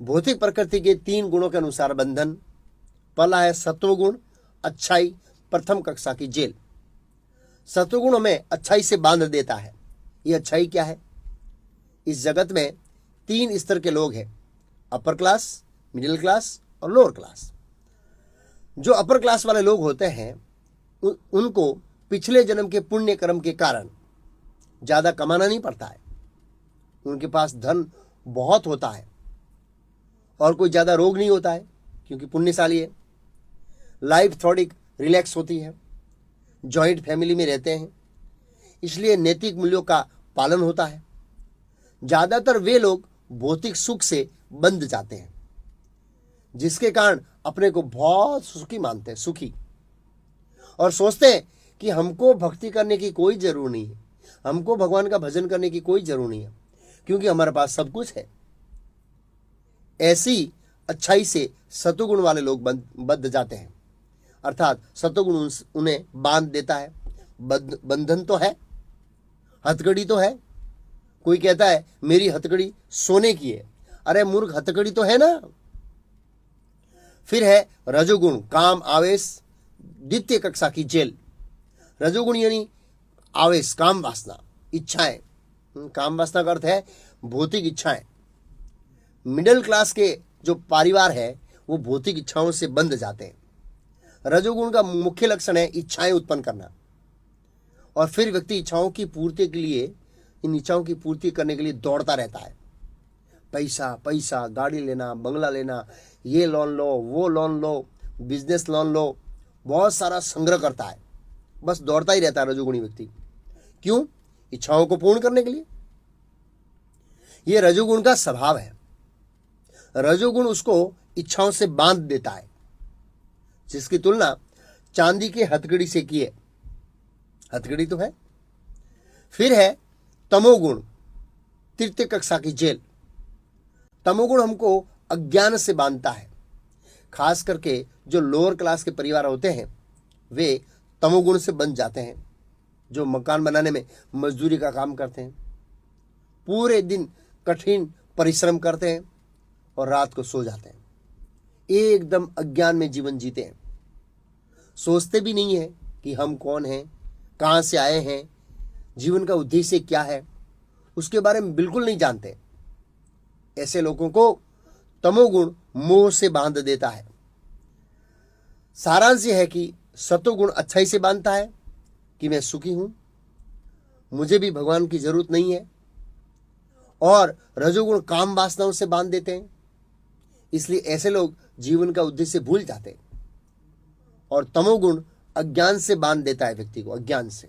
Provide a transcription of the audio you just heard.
भौतिक प्रकृति के 3 गुणों के अनुसार बंधन। पहला है सत्वगुण, अच्छाई, प्रथम कक्षा की जेल। सत्वगुण हमें अच्छाई से बांध देता है। ये अच्छाई क्या है? इस जगत में 3 स्तर के लोग हैं, अपर क्लास, मिडिल क्लास और लोअर क्लास। जो अपर क्लास वाले लोग होते हैं उनको पिछले जन्म के पुण्य कर्म के कारण ज़्यादा कमाना नहीं पड़ता है। उनके पास धन बहुत होता है और कोई ज़्यादा रोग नहीं होता है क्योंकि पुण्यशाली है। लाइफ थोड़ी रिलैक्स होती है, जॉइंट फैमिली में रहते हैं, इसलिए नैतिक मूल्यों का पालन होता है। ज़्यादातर वे लोग भौतिक सुख से बंध जाते हैं, जिसके कारण अपने को बहुत सुखी मानते हैं, सुखी, और सोचते हैं कि हमको भक्ति करने की कोई जरूरत नहीं है, हमको भगवान का भजन करने की कोई जरूरत नहीं है क्योंकि हमारे पास सब कुछ है। ऐसी अच्छाई से सतोगुण वाले लोग बंध जाते हैं, अर्थात सतोगुण उन्हें बांध देता है। बंधन तो है, हथकड़ी तो है। कोई कहता है मेरी हथकड़ी सोने की है, अरे मूर्ख, हथकड़ी तो है ना। फिर है रजोगुण, काम, आवेश, द्वितीय कक्षा की जेल। रजोगुण यानी आवेश, काम वासना, इच्छाएं। काम वासना का अर्थ है भौतिक इच्छाएं। मिडिल क्लास के जो परिवार है वो भौतिक इच्छाओं से बंध जाते हैं। रजोगुण का मुख्य लक्षण है इच्छाएं उत्पन्न करना, और फिर व्यक्ति इच्छाओं की पूर्ति के लिए, इन इच्छाओं की पूर्ति करने के लिए दौड़ता रहता है। पैसा पैसा, गाड़ी लेना, बंगला लेना, ये लोन लो, वो लोन लो, बिजनेस लोन लो, बहुत सारा संग्रह करता है, बस दौड़ता ही रहता है रजोगुणी व्यक्ति। क्यों? इच्छाओं को पूर्ण करने के लिए। यह रजोगुण का स्वभाव है। रजोगुण उसको इच्छाओं से बांध देता है, जिसकी तुलना चांदी के हथकड़ी से की है। हथकड़ी तो है। फिर है तमोगुण, तृतीय कक्षा की जेल। तमोगुण हमको अज्ञान से बांधता है। खास करके जो लोअर क्लास के परिवार होते हैं वे तमोगुण से बंध जाते हैं। जो मकान बनाने में मजदूरी का काम करते हैं, पूरे दिन कठिन परिश्रम करते हैं और रात को सो जाते हैं, एकदम अज्ञान में जीवन जीते हैं। सोचते भी नहीं है कि हम कौन हैं, कहाँ से आए हैं, जीवन का उद्देश्य क्या है, उसके बारे में बिल्कुल नहीं जानते। ऐसे लोगों को तमोगुण मोह से बांध देता है। सारांश यह है कि सतोगुण अच्छाई से बांधता है कि मैं सुखी हूं, मुझे भी भगवान की जरूरत नहीं है, और रजोगुण काम वासनाओं से बांध देते हैं। इसलिए ऐसे लोग जीवन का उद्देश्य भूल जाते हैं, और तमोगुण अज्ञान से बांध देता है व्यक्ति को, अज्ञान से।